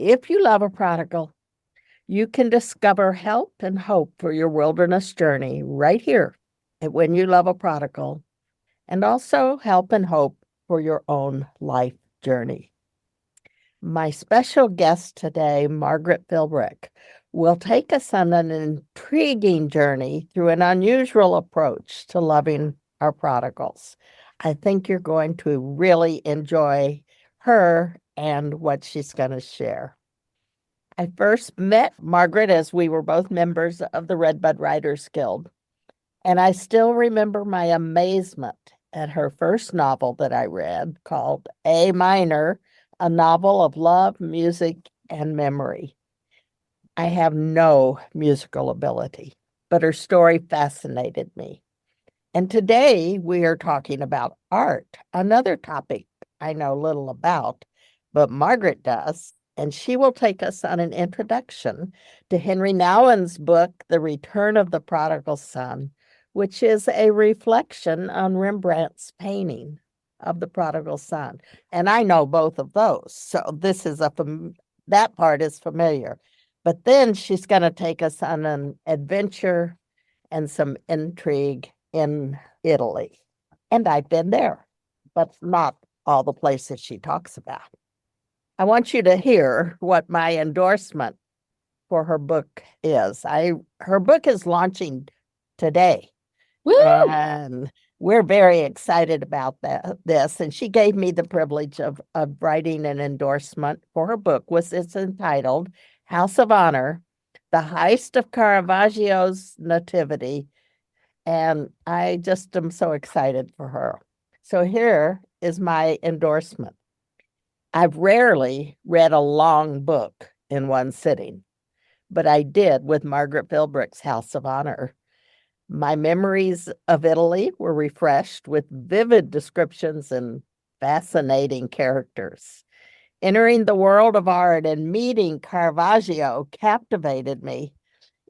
if you love a prodigal, you can discover help and hope for your wilderness journey right here at When You Love a Prodigal, and also help and hope for your own life journey. My special guest today, Margaret Philbrick, will take us on an intriguing journey through an unusual approach to loving our prodigals. I think you're going to really enjoy her and what she's going to share. I first met Margaret as we were both members of the Redbud Writers Guild, and I still remember my amazement at her first novel that I read called A Minor, a novel of love, music, and memory. I have no musical ability, but her story fascinated me. And today we are talking about art, another topic I know little about, but Margaret does, and she will take us on an introduction to Henri Nouwen's book, The Return of the Prodigal Son, which is a reflection on Rembrandt's painting of the prodigal son. And I know both of those, so this is that part is familiar. But then she's going to take us on an adventure and some intrigue in Italy. And I've been there, but not all the places she talks about. I want you to hear what my endorsement for her book is. Her book is launching today. Woo! And we're very excited about this. And she gave me the privilege of writing an endorsement for her book. It's entitled House of Honor, The Heist of Caravaggio's Nativity. And I just am so excited for her. So here is my endorsement. I've rarely read a long book in one sitting, but I did with Margaret Philbrick's House of Honor. My memories of Italy were refreshed with vivid descriptions and fascinating characters. Entering the world of art and meeting Caravaggio captivated me.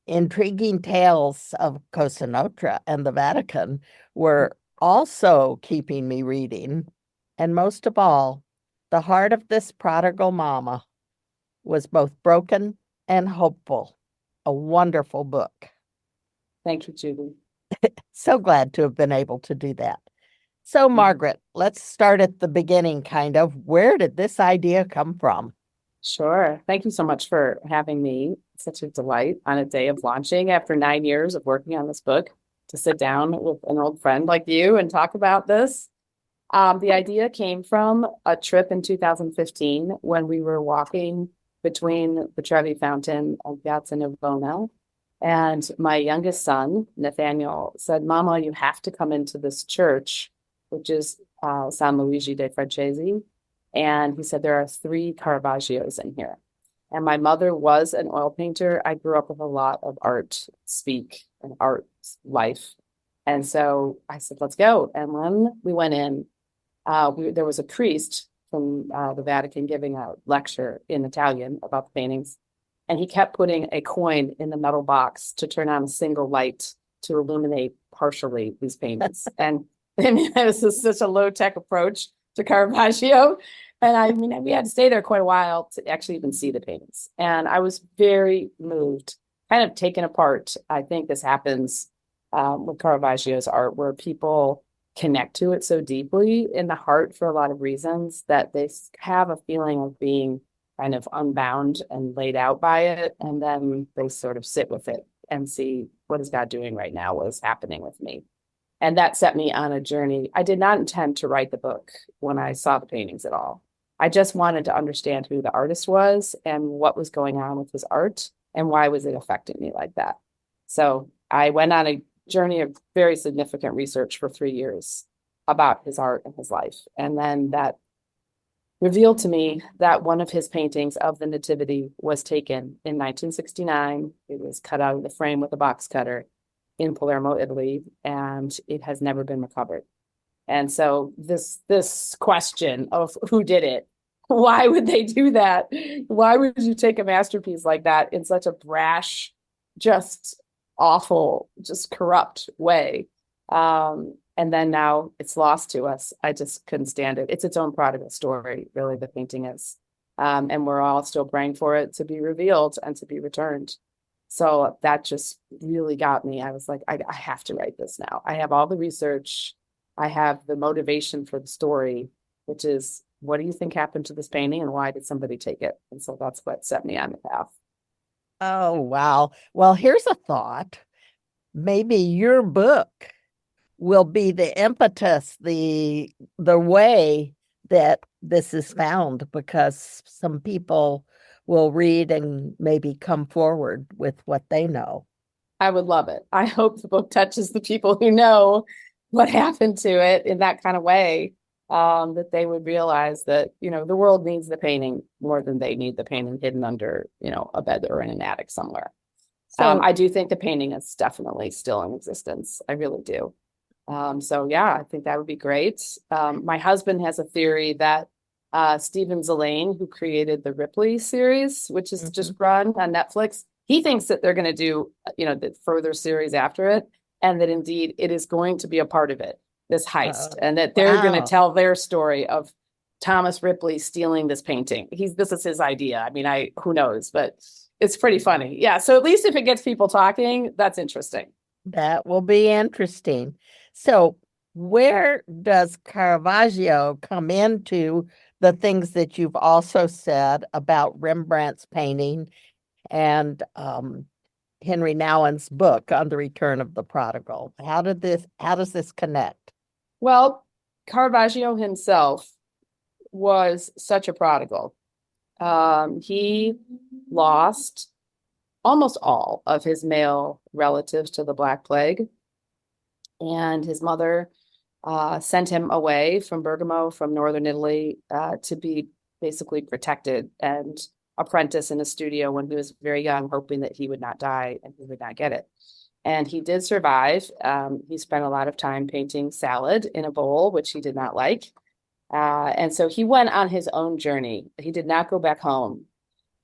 Intriguing tales of Cosa Nostra and the Vatican were also keeping me reading. And most of all, the heart of this prodigal mama was both broken and hopeful. A wonderful book. Thank you, Judy. So glad to have been able to do that. So, Margaret, let's start at the beginning, kind of. Where did this idea come from? Sure. Thank you so much for having me. It's such a delight on a day of launching after 9 years of working on this book to sit down with an old friend like you and talk about this. The idea came from a trip in 2015 when we were walking between the Trevi Fountain and Piazza Navona. And my youngest son, Nathaniel, said, Mama, you have to come into this church, which is San Luigi dei Francesi. And he said, there are 3 Caravaggios in here. And my mother was an oil painter. I grew up with a lot of art speak and art life. And so I said, let's go. And when we went in, there was a priest from the Vatican giving a lecture in Italian about the paintings. And he kept putting a coin in the metal box to turn on a single light to illuminate partially these paintings. And I mean, it was such a low-tech approach to Caravaggio. And I mean, we had to stay there quite a while to actually even see the paintings. And I was very moved, kind of taken apart. I think this happens with Caravaggio's art, where people connect to it so deeply in the heart for a lot of reasons that they have a feeling of being kind of unbound and laid out by it. And then they sort of sit with it and see, what is God doing right now? What is happening with me? And that set me on a journey. I did not intend to write the book when I saw the paintings at all. I just wanted to understand who the artist was and what was going on with his art and why was it affecting me like that. So I went on a journey of very significant research for 3 years about his art and his life. And then that revealed to me that one of his paintings of the Nativity was taken in 1969. It was cut out of the frame with a box cutter in Palermo, Italy, and it has never been recovered. And so this question of who did it, why would they do that? Why would you take a masterpiece like that in such a brash, just awful, just corrupt way? And then now it's lost to us. I just couldn't stand it. It's its own prodigal story, really, the painting is. And we're all still praying for it to be revealed and to be returned. So that just really got me. I was like, I have to write this now. I have all the research. I have the motivation for the story, which is, what do you think happened to this painting and why did somebody take it? And so that's what set me on the path. Oh, wow. Well, here's a thought. Maybe your book will be the impetus, the way that this is found, because some people will read and maybe come forward with what they know. I would love it. I hope the book touches the people who know what happened to it in that kind of way, that they would realize that, the world needs the painting more than they need the painting hidden under, a bed or in an attic somewhere. So I do think the painting is definitely still in existence. I really do. So yeah, I think that would be great. My husband has a theory that Stephen Zelaine, who created the Ripley series, which is just run on Netflix, he thinks that they're going to do, the further series after it, and that indeed it is going to be a part of it, this heist, and that they're going to tell their story of Thomas Ripley stealing this painting. This is his idea. I mean, who knows, but it's pretty funny. Yeah. So at least if it gets people talking, that's interesting. that will be interesting. So where does Caravaggio come into the things that you've also said about Rembrandt's painting and Henri Nouwen's book on the return of the prodigal? How does this connect? Well, Caravaggio himself was such a prodigal. He lost almost all of his male relatives to the Black Plague. And his mother sent him away from Bergamo, from northern Italy, to be basically protected and apprentice in a studio when he was very young, hoping that he would not die and he would not get it. And he did survive. He spent a lot of time painting salad in a bowl, which he did not like. And so he went on his own journey. He did not go back home.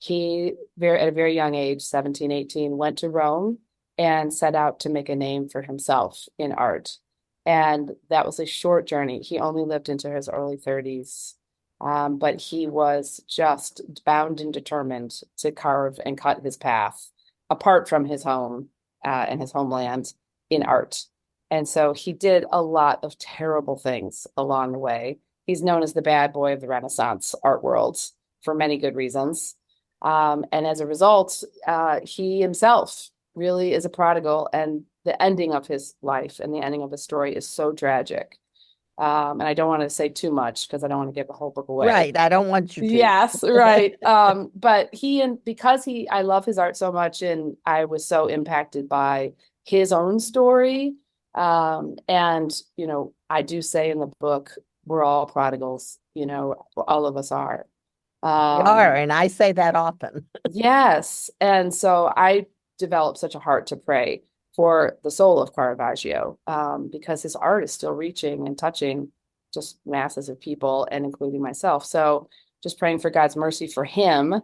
He, at a very young age, 17, 18, went to Rome and set out to make a name for himself in art. And that was a short journey. He only lived into his early 30s. But he was just bound and determined to carve and cut his path apart from his home and his homeland in art. And so he did a lot of terrible things along the way. He's known as the bad boy of the Renaissance art world for many good reasons. And as a result, he himself really is a prodigal, and the ending of his life and the ending of his story is so tragic. And I don't want to say too much because I don't want to give the whole book away. Right. I don't want you to. Yes, right. But I love his art so much, and I was so impacted by his own story. And, I do say in the book, we're all prodigals, all of us are. We are, and I say that often. Yes. And so I developed such a heart to pray for the soul of Caravaggio, because his art is still reaching and touching just masses of people, and including myself. So just praying for God's mercy for him.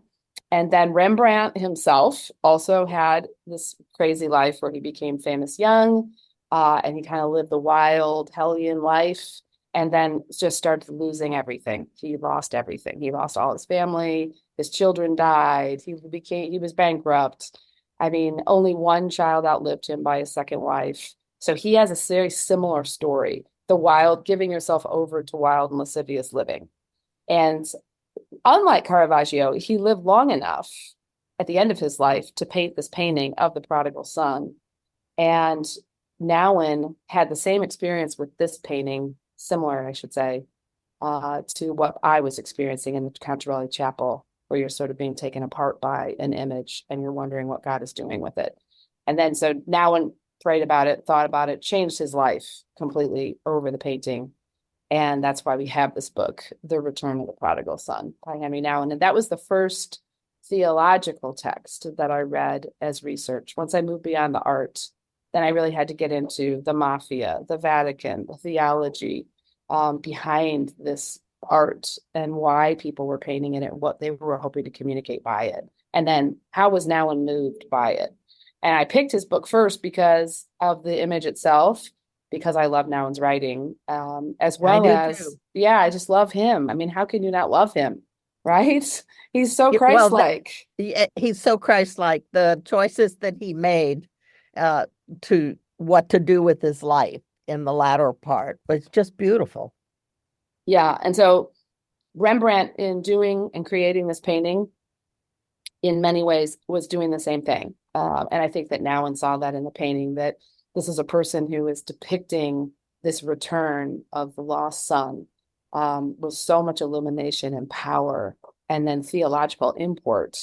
And then Rembrandt himself also had this crazy life where he became famous young, and he kind of lived the wild, hellion life, and then just started losing everything. He lost everything. He lost all his family. His children died. He was bankrupt. I mean, only one child outlived him by his second wife. So he has a very similar story, giving yourself over to wild and lascivious living. And unlike Caravaggio, he lived long enough at the end of his life to paint this painting of the Prodigal Son. And Nouwen had the same experience with this painting, similar, I should say, to what I was experiencing in the Canterbury Chapel, where you're sort of being taken apart by an image and you're wondering what God is doing with it. And then so Nouwen prayed about it, thought about it, changed his life completely over the painting. And that's why we have this book, The Return of the Prodigal Son by Henri Nouwen. And that was the first theological text that I read as research. Once I moved beyond the art, then I really had to get into the mafia, the Vatican, the theology behind this art and why people were painting it and what they were hoping to communicate by it. And then how was Nouwen moved by it? And I picked his book first because of the image itself, because I love Nouwen's writing, as well as, yeah, I just love him. I mean, how can you not love him? right? He's so Well, Christ-like. he's so Christ-like. The choices that he made uh, to what to do with his life in the latter part was just beautiful. Yeah. And so Rembrandt, in doing and creating this painting, in many ways was doing the same thing. And I think that Nouwen saw that in the painting, that this is a person who is depicting this return of the lost son, with so much illumination and power, and then theological import,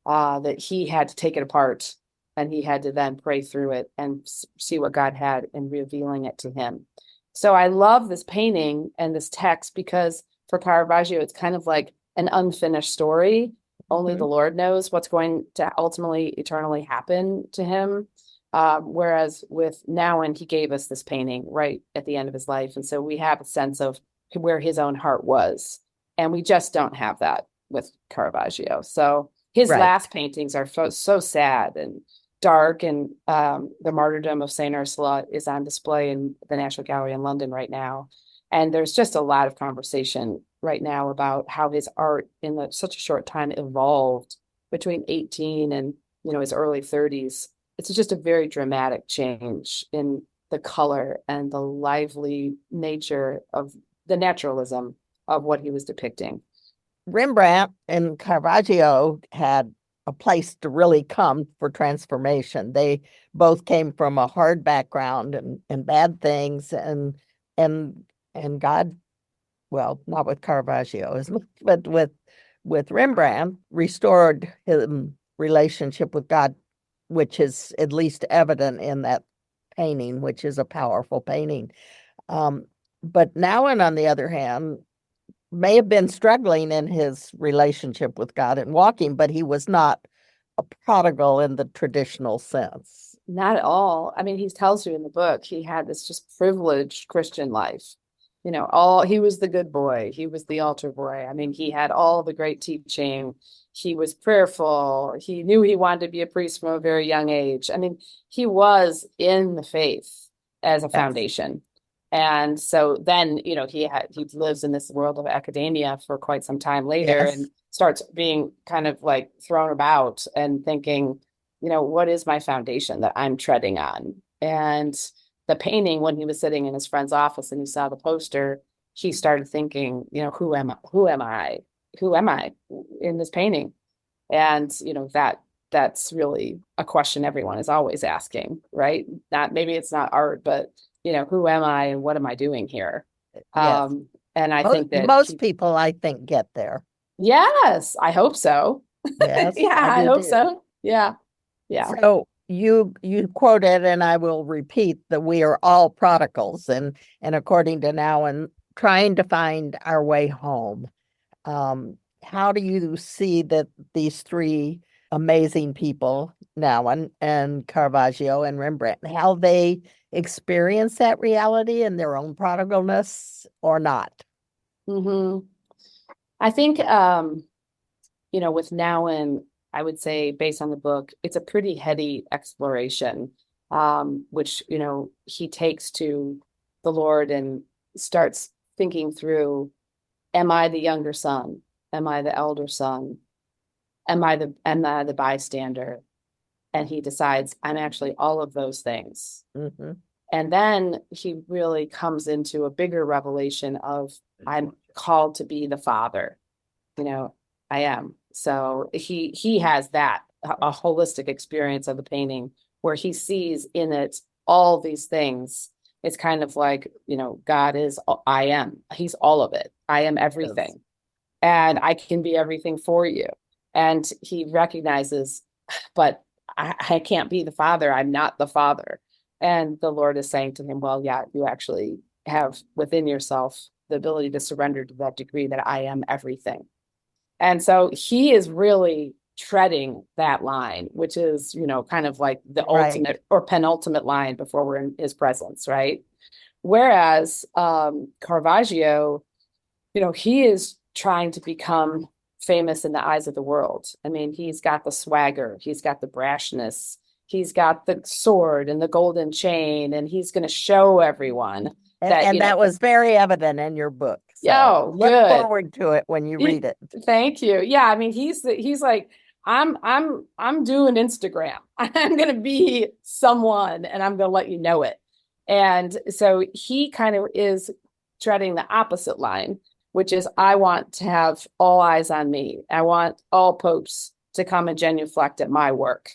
that he had to take it apart and he had to then pray through it and see what God had in revealing it to him. So I love this painting and this text because for Caravaggio, it's kind of like an unfinished story. Only the Lord knows what's going to ultimately, eternally happen to him. Whereas with Nouwen, he gave us this painting right at the end of his life. And so we have a sense of where his own heart was. And we just don't have that with Caravaggio. So his Right. last paintings are so sad and dark. And the Martyrdom of Saint Ursula is on display in the National Gallery in London right now. And there's just a lot of conversation right now about how his art in such a short time evolved between 18 and his early 30s. It's just a very dramatic change in the color and the lively nature of the naturalism of what he was depicting. Rembrandt and Caravaggio had a place to really come for transformation. They both came from a hard background and bad things, and God, well, not with Caravaggio, but with Rembrandt, restored his relationship with God, which is at least evident in that painting, which is a powerful painting. But Nouwen, on the other hand, may have been struggling in his relationship with God and walking, but he was not a prodigal in the traditional sense. Not at all. I mean, he tells you in the book, he had this just privileged Christian life. He was the good boy. He was the altar boy. I mean, he had all the great teaching. He was prayerful. He knew he wanted to be a priest from a very young age. I mean, he was in the faith as a Yes. foundation. And so then, he lives in this world of academia for quite some time later. Yes. And starts being kind of like thrown about and thinking, what is my foundation that I'm treading on? And the painting, when he was sitting in his friend's office and he saw the poster, he started thinking, who am I? Who am I? Who am I in this painting? And, that's really a question everyone is always asking, right? Maybe it's not art, but, who am I and what am I doing here? Yes. And I think that most people, I think, get there. Yes, I hope so. Yes. Yeah, I hope so. Yeah. Yeah. So you quoted, and I will repeat, that we are all prodigals, and according to Nouwen, trying to find our way home. How do you see that these three amazing people, Nouwen and Caravaggio and Rembrandt, how they experience that reality in their own prodigalness or not? Mm-hmm. I think, with Nouwen, I would say, based on the book, it's a pretty heady exploration, which, he takes to the Lord and starts thinking through, am I the younger son? Am I the elder son? Am I the bystander? And he decides, I'm actually all of those things. Mm-hmm. And then he really comes into a bigger revelation of, I'm called to be the father. I am. So he has that, a holistic experience of the painting where he sees in it all these things. It's kind of like, God is, I am. He's all of it. I am everything. Yes. And I can be everything for you. And he recognizes, but I can't be the father. I'm not the father. And the Lord is saying to him, well, yeah, you actually have within yourself the ability to surrender to that degree that I am everything. And so he is really treading that line, which is, kind of like the ultimate or penultimate line before we're in his presence, right? Whereas Caravaggio, he is trying to become famous in the eyes of the world. I mean, he's got the swagger, he's got the brashness, he's got the sword and the golden chain, and he's going to show everyone that that was very evident in your books. So Yo, look good. forward to it when you Y- read it. Thank you. Yeah, I mean, he's like, I'm doing Instagram. I'm gonna be someone, and I'm gonna let you know it. And so he kind of is treading the opposite line, which is I want to have all eyes on me. I want all popes to come and genuflect at my work.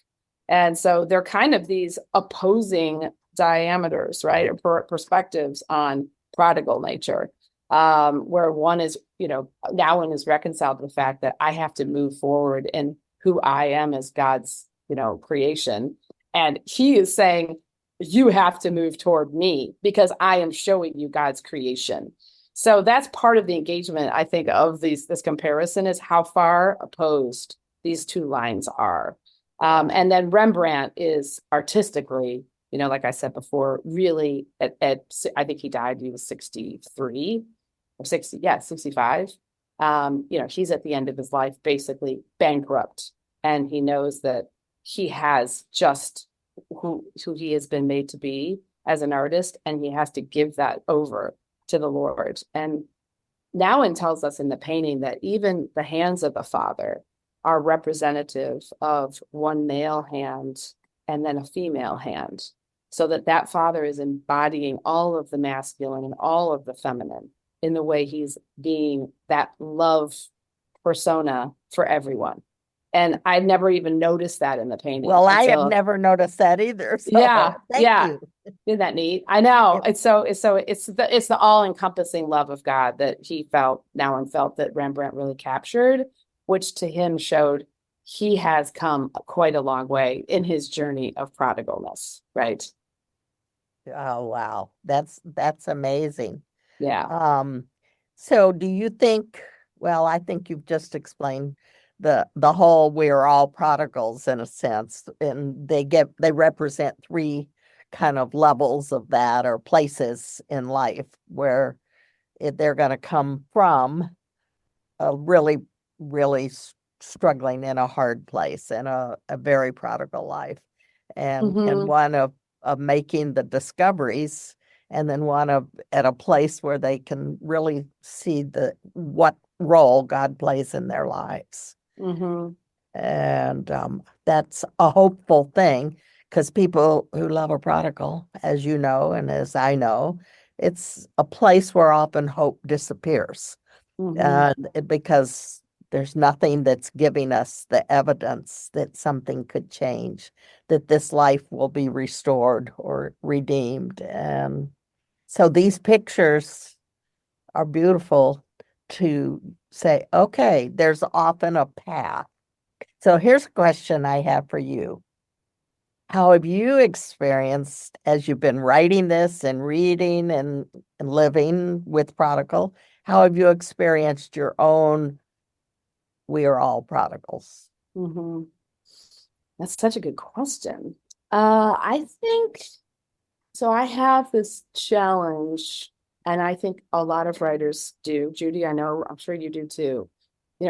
And so they're kind of these opposing diameters, right? Or perspectives on prodigal nature, where one is, Nouwen is reconciled to the fact that I have to move forward in who I am as God's, creation. And he is saying, you have to move toward me because I am showing you God's creation. So that's part of the engagement, I think, of this comparison is how far opposed these two lines are. And then Rembrandt is artistically, like I said before, really I think he died, he was 63 or 60, yeah, 65. He's at the end of his life, basically bankrupt. And he knows that he has just who he has been made to be as an artist, and he has to give that over to the Lord. And Nouwen tells us in the painting that even the hands of the Father are representative of one male hand and then a female hand, so that Father is embodying all of the masculine and all of the feminine in the way he's being that love persona for everyone. And I'd never even noticed that in the painting Well, I have until, never noticed that either. yeah, So thank yeah. you. Isn't that neat? I know. Yep. It's the all-encompassing love of God that he felt, Nouwen felt, that Rembrandt really captured, which to him showed he has come quite a long way in his journey of prodigalness, right? Oh, wow. That's amazing. Yeah. Um, so do you think, well, I think you've just explained the whole we're all prodigals in a sense, and they represent three kind of levels of that or places in life where they're going to come from a really, really struggling in a hard place and a very prodigal life, and Hmm. one of making the discoveries, and then one of at a place where they can really see what role God plays in their lives. Hmm. And that's a hopeful thing because people who love a prodigal, as you know, and as I know, it's a place where often hope disappears. Hmm. Because there's nothing that's giving us the evidence that something could change, that this life will be restored or redeemed. And so these pictures are beautiful to say, okay, there's often a path. So here's a question I have for you. How have you experienced, as you've been writing this and reading and living with Prodigal, how have you experienced your own we are all prodigals? Hmm. That's such a good question. I think so. I have this challenge, and I think a lot of writers do. Judy, I know, I'm sure you do too.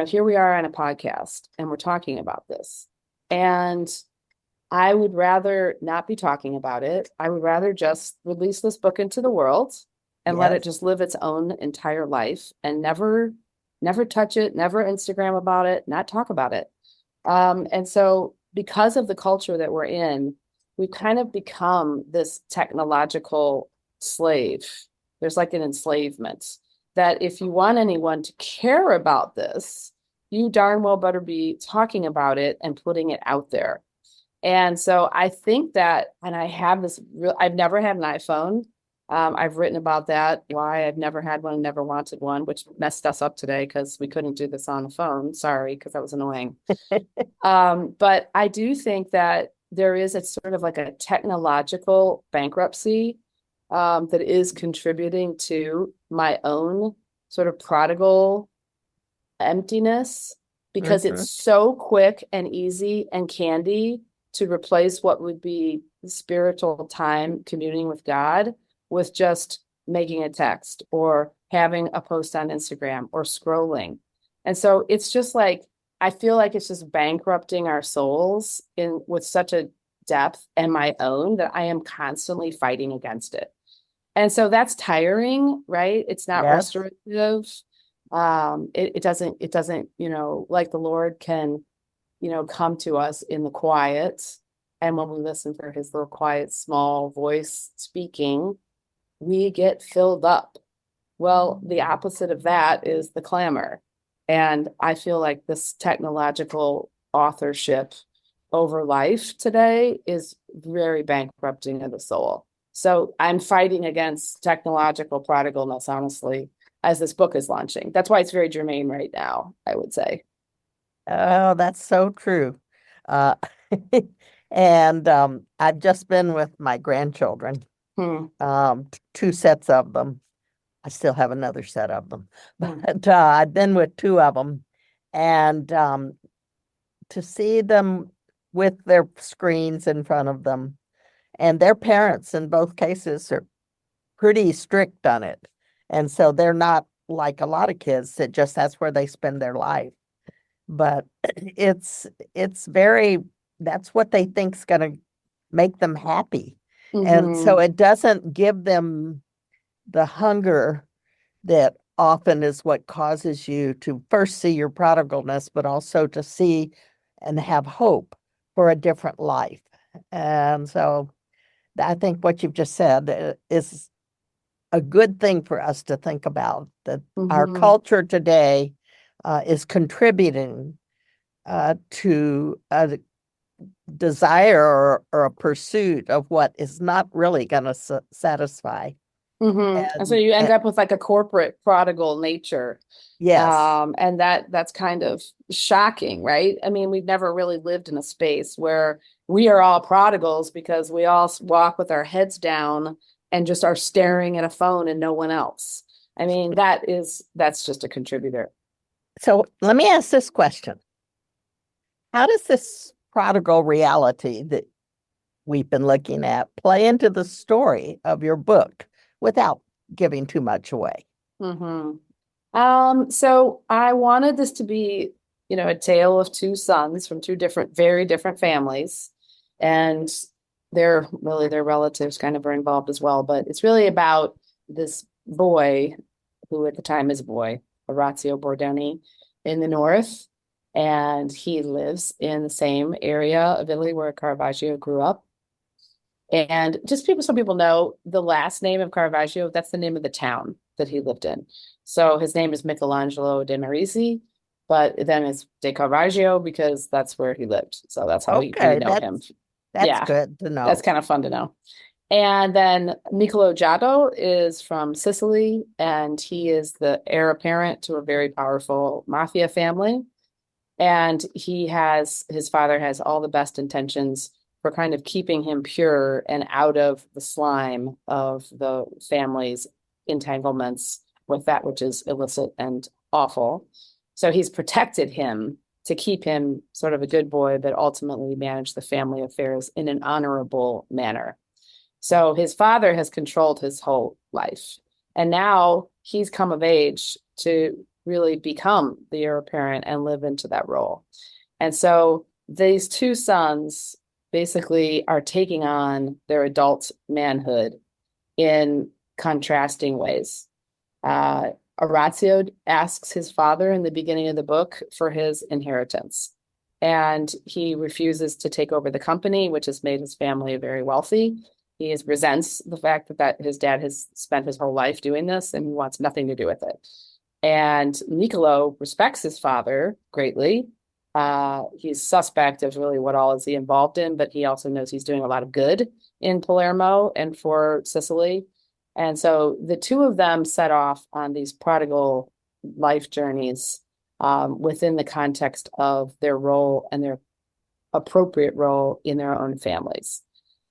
Here we are on a podcast, and we're talking about this. And I would rather not be talking about it. I would rather just release this book into the world and let it Yes. just live its own entire life and never touch it, never Instagram about it, not talk about it. And so because of the culture that we're in, we've kind of become this technological slave. There's like an enslavement that if you want anyone to care about this, you darn well better be talking about it and putting it out there. And so I think that, and I have this real, I've never had an iPhone. I've written about that, why I've never had one, never wanted one, which messed us up today because we couldn't do this on the phone. Sorry, because that was annoying. But I do think that there is a sort of like a technological bankruptcy that is contributing to my own sort of prodigal emptiness because Mhm. it's so quick and easy and candy to replace what would be spiritual time communing with God with just making a text or having a post on Instagram or scrolling. And so it's just like I feel like it's just bankrupting our souls in with such a depth and my own that I am constantly fighting against it. And so that's tiring, right? It's not Yes. restorative. It doesn't, like the Lord can, come to us in the quiet. And when we listen for his little quiet, small voice speaking, we get filled up. Well, the opposite of that is the clamor. And I feel like this technological authorship over life today is very bankrupting of the soul. So I'm fighting against technological prodigalness, honestly, as this book is launching. That's why it's very germane right now, I would say. Oh, that's so true. Uh, and I've just been with my grandchildren, Hmm. two sets of them. I still have another set of them, Hmm. but I've been with two of them, and to see them with their screens in front of them, and their parents in both cases are pretty strict on it, and so they're not like a lot of kids that just that's where they spend their life. But it's very that's what they think's going to make them happy, and so Hmm. it doesn't give them the hunger that often is what causes you to first see your prodigalness, but also to see and have hope for a different life. And so I think what you've just said is a good thing for us to think about, that our Hmm. culture today is contributing to a desire or a pursuit of what is not really going to satisfy. Hmm. And so And, you end and up with like a corporate prodigal nature. yes, And that's kind of shocking, right? I mean, we've never really lived in a space where we are all prodigals because we all walk with our heads down and just are staring at a phone and no one else. I mean, that's just a contributor. so let me ask this question. How does this prodigal reality that we've been looking at play into the story of your book without giving too much away? Hmm. So I wanted this to be, a tale of two sons from two different, very different families, and their relatives kind of are involved as well. But it's really about this boy, who at the time is a boy, Orazio Bordoni, in the north, and he lives in the same area of Italy where Caravaggio grew up. And just so people know, the last name of Caravaggio, that's the name of the town that he lived in. So his name is Michelangelo de Merisi, but then it's de Caravaggio because that's where he lived. So that's how we Okay, know him. that's Yeah, good to that's know. kind of fun to know. And then Niccolo Giotto is from Sicily, and he is the heir apparent to a very powerful mafia family. And his father has all the best intentions for kind of keeping him pure and out of the slime of the family's entanglements with that which is illicit and awful. So he's protected him to keep him sort of a good boy, but ultimately manage the family affairs in an honorable manner. So his father has controlled his whole life. And now he's come of age to really become the heir apparent and live into that role. And so these two sons basically are taking on their adult manhood in contrasting ways. Orazio asks his father in the beginning of the book for his inheritance, and he refuses to take over the company, which has made his family very wealthy. Resents the fact that his dad has spent his whole life doing this and he wants nothing to do with it. And Niccolo respects his father greatly. He's suspect of really what all is he involved in, but he also knows he's doing a lot of good in Palermo and for Sicily. And so the two of them set off on these prodigal life journeys within the context of their role and their appropriate role in their own families.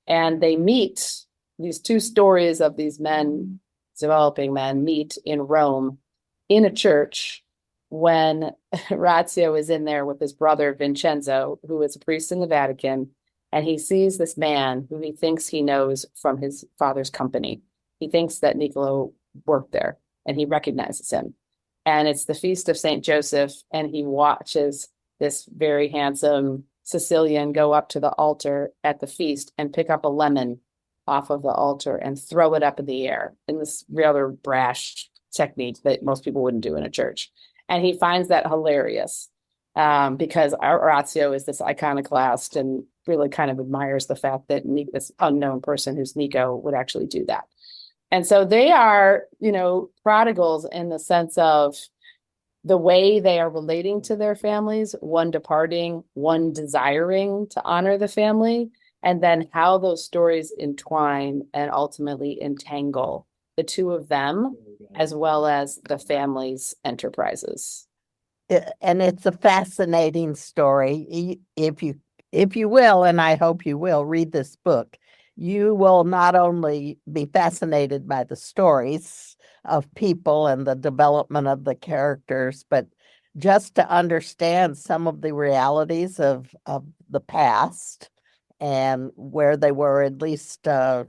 And they meet, these two stories of these men, developing men, meet in Rome in a church when Razio is in there with his brother Vincenzo, who is a priest in the Vatican, and he sees this man who he thinks he knows from his father's company. He thinks that Niccolo worked there, and he recognizes him. And it's the feast of Saint Joseph, and he watches this very handsome Sicilian go up to the altar at the feast and pick up a lemon off of the altar and throw it up in the air in this rather brash technique that most people wouldn't do in a church. And he finds that hilarious because Orazio is this iconoclast and really kind of admires the fact that this unknown person who's Nico would actually do that. And so they are, prodigals in the sense of the way they are relating to their families, one departing, one desiring to honor the family, and then how those stories entwine and ultimately entangle the two of them, as well as the family's enterprises. And it's a fascinating story. If you will, and I hope you will, read this book, you will not only be fascinated by the stories of people and the development of the characters, but just to understand some of the realities of the past and where they were at least a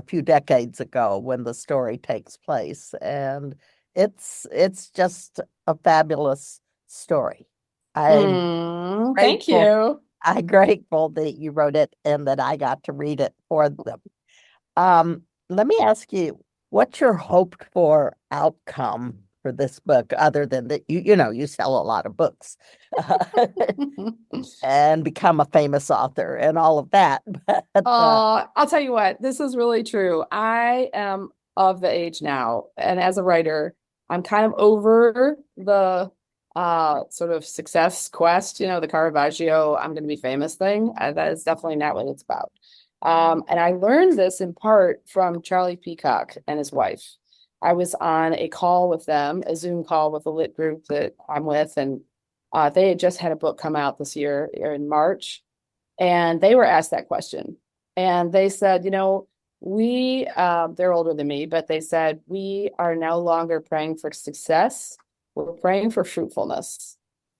few decades ago when the story takes place. And it's just a fabulous story. Thank you. I'm grateful that you wrote it and that I got to read it for them. Let me ask you, what's your hoped for outcome for this book, other than that you sell a lot of books and become a famous author and all of that? But I'll tell you what, this is really true. I am of the age now, and as a writer, I'm kind of over the sort of success quest, the Caravaggio, I'm going to be famous thing. That is definitely not what it's about. And I learned this in part from Charlie Peacock and his wife. I was on a call with them, a Zoom call with a lit group that I'm with, and they had just had a book come out this year in March, and they were asked that question. And they said, they're older than me, but they said, we are no longer praying for success. We're praying for fruitfulness.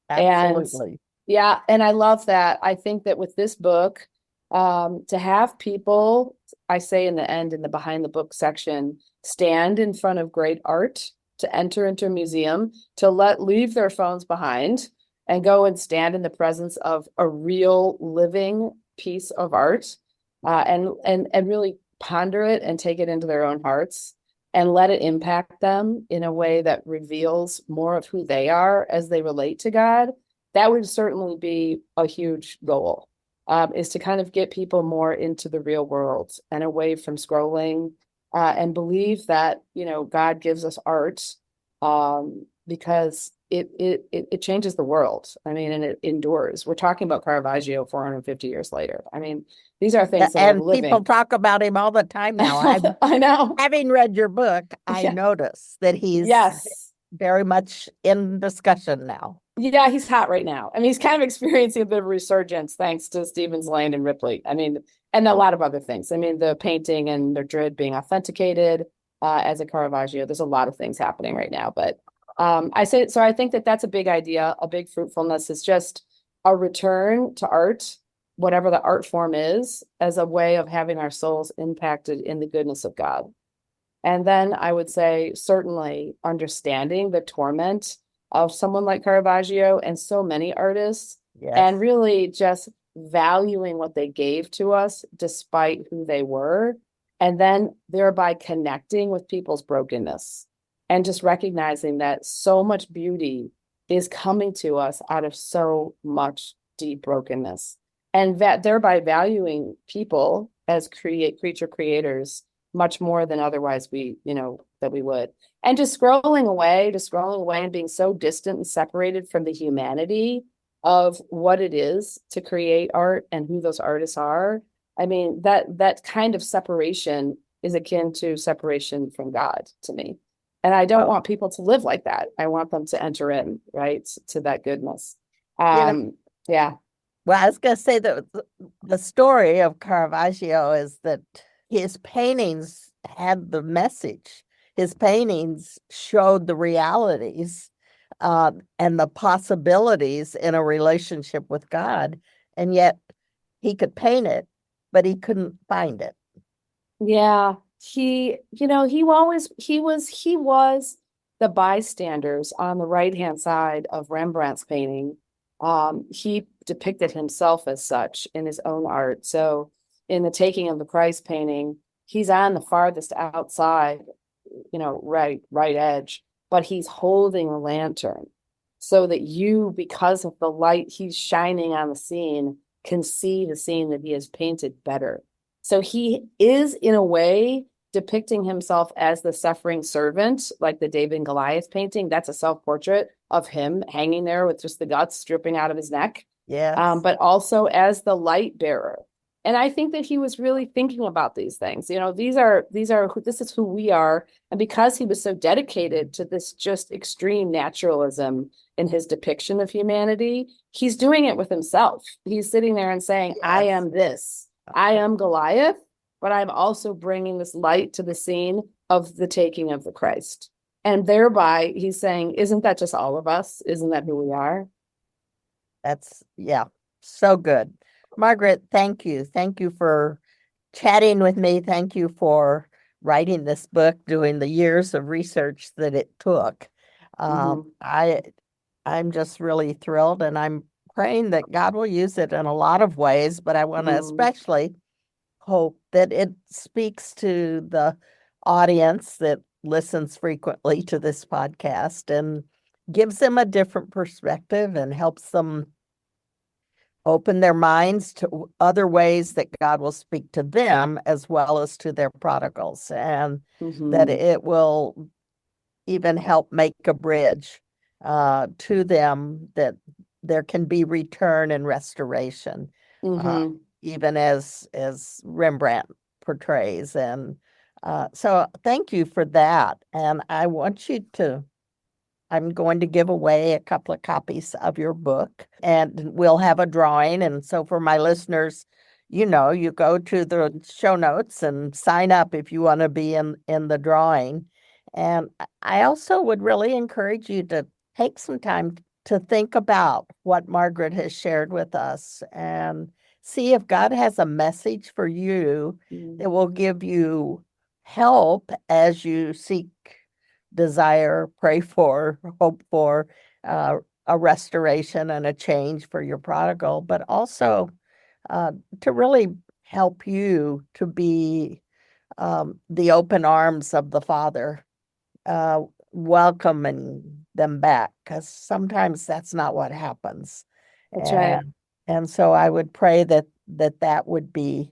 absolutely. And yeah, and I love that. I think that with this book, to have people, I say in the end, in the behind the book section, stand in front of great art, to enter into a museum, to leave their phones behind and go and stand in the presence of a real living piece of art, and really ponder it and take it into their own hearts and let it impact them in a way that reveals more of who they are as they relate to God. That would certainly be a huge goal, is to kind of get people more into the real world and away from scrolling, and believe that, God gives us art, because it changes the world. I mean, and it endures. We're talking about Caravaggio 450 years later. I mean, these are things that are And living. people talk about him all the time now. I know. Having read your book, I notice that he's Yes. very much in discussion now. Yeah, he's hot right now. I mean, he's kind of experiencing a bit of resurgence thanks to Stevens Lane and Ripley. I mean, and a lot of other things. I mean, the painting and Madrid being authenticated as a Caravaggio. There's a lot of things happening right now. But I think that that's a big idea. A big fruitfulness is just a return to art, whatever the art form is, as a way of having our souls impacted in the goodness of God. And then I would say, certainly understanding the torment of someone like Caravaggio and so many artists, Yes. and really just valuing what they gave to us despite who they were, and then thereby connecting with people's brokenness and just recognizing that so much beauty is coming to us out of so much deep brokenness, and that thereby valuing people as creature creators much more than otherwise that we would. And just scrolling away and being so distant and separated from the humanity of what it is to create art and who those artists are. I mean, that kind of separation is akin to separation from God to me. And I don't want people to live like that. I want them to enter in, right, to that goodness. Yeah. Well, I was going to say that the story of Caravaggio is that his paintings had the message. His paintings showed the realities and the possibilities in a relationship with God. And yet he could paint it, but he couldn't find it. Yeah. He was the bystanders on the right-hand side of Rembrandt's painting. He depicted himself as such in his own art. So in the Taking of the Christ painting, he's on the farthest outside, right edge, but he's holding a lantern so that you, because of the light he's shining on the scene, can see the scene that he has painted better. So he is, in a way, depicting himself as the suffering servant, like the David and Goliath painting. That's a self-portrait of him hanging there with just the guts dripping out of his neck. Yes. But also as the light bearer. And I think that he was really thinking about these things. This is who we are. And because he was so dedicated to this just extreme naturalism in his depiction of humanity, he's doing it with himself. He's sitting there and saying, I am this. I am Goliath, but I'm also bringing this light to the scene of the taking of the Christ. And thereby he's saying, isn't that just all of us? Isn't that who we are? That's, so good. Margaret, thank you. Thank you for chatting with me. Thank you for writing this book, doing the years of research that it took. I'm just really thrilled, and I'm praying that God will use it in a lot of ways, but I want to especially hope that it speaks to the audience that listens frequently to this podcast and gives them a different perspective and helps them open their minds to other ways that God will speak to them as well as to their prodigals, and that it will even help make a bridge to them, that there can be return and restoration, even as Rembrandt portrays. And so thank you for that. And I want you to, I'm going to give away a couple of copies of your book, and we'll have a drawing. And so for my listeners, you go to the show notes and sign up if you want to be in the drawing. And I also would really encourage you to take some time to think about what Margaret has shared with us and see if God has a message for you that will give you help as you seek, desire, pray for, hope for a restoration and a change for your prodigal, but also to really help you to be the open arms of the Father, welcoming them back, because sometimes that's not what happens. That's right. And so I would pray that would be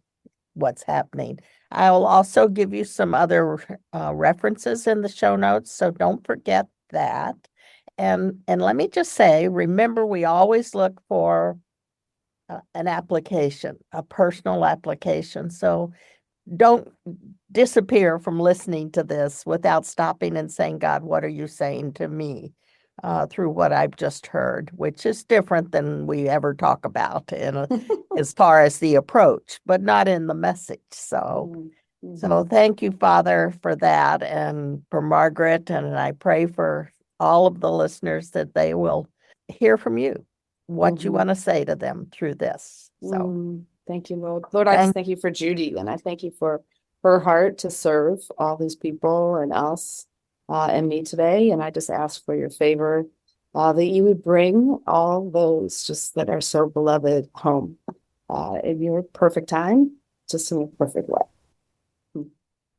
what's happening. I'll also give you some other references in the show notes, so don't forget that. And let me just say, remember, we always look for an application, a personal application. So don't disappear from listening to this without stopping and saying, God, what are you saying to me through what I've just heard, which is different than we ever talk about as far as the approach, but not in the message. So thank you, Father, for that, and for Margaret. And I pray for all of the listeners that they will hear from you, what you want to say to them through this. So thank you, Lord. Lord, I just thank you for Judy, and I thank you for her heart to serve all these people and us and me today. And I just ask for your favor, that you would bring all those just that are so beloved home in your perfect time, just in a perfect way.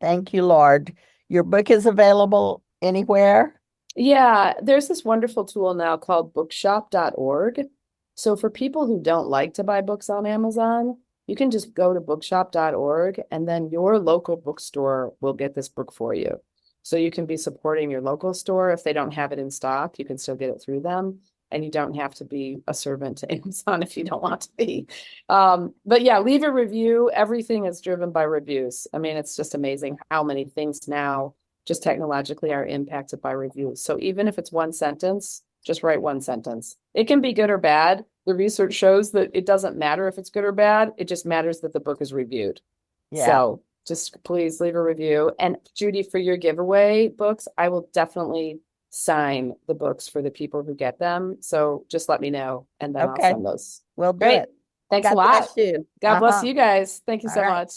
Thank you, Lord. Your book is available anywhere? Yeah, there's this wonderful tool now called bookshop.org. So for people who don't like to buy books on Amazon, you can just go to bookshop.org, and then your local bookstore will get this book for you. So you can be supporting your local store. If they don't have it in stock, you can still get it through them. And you don't have to be a servant to Amazon if you don't want to be. But yeah, leave a review. Everything is driven by reviews. I mean, it's just amazing how many things now just technologically are impacted by reviews. So even if it's one sentence, just write one sentence. It can be good or bad. The research shows that it doesn't matter if it's good or bad. It just matters that the book is reviewed. Yeah. So just please leave a review. And Judy, for your giveaway books, I will definitely sign the books for the people who get them. So just let me know, and then I'll send those. We'll do Great. it. Thanks God a lot. bless you. God bless you guys. Thank you so much.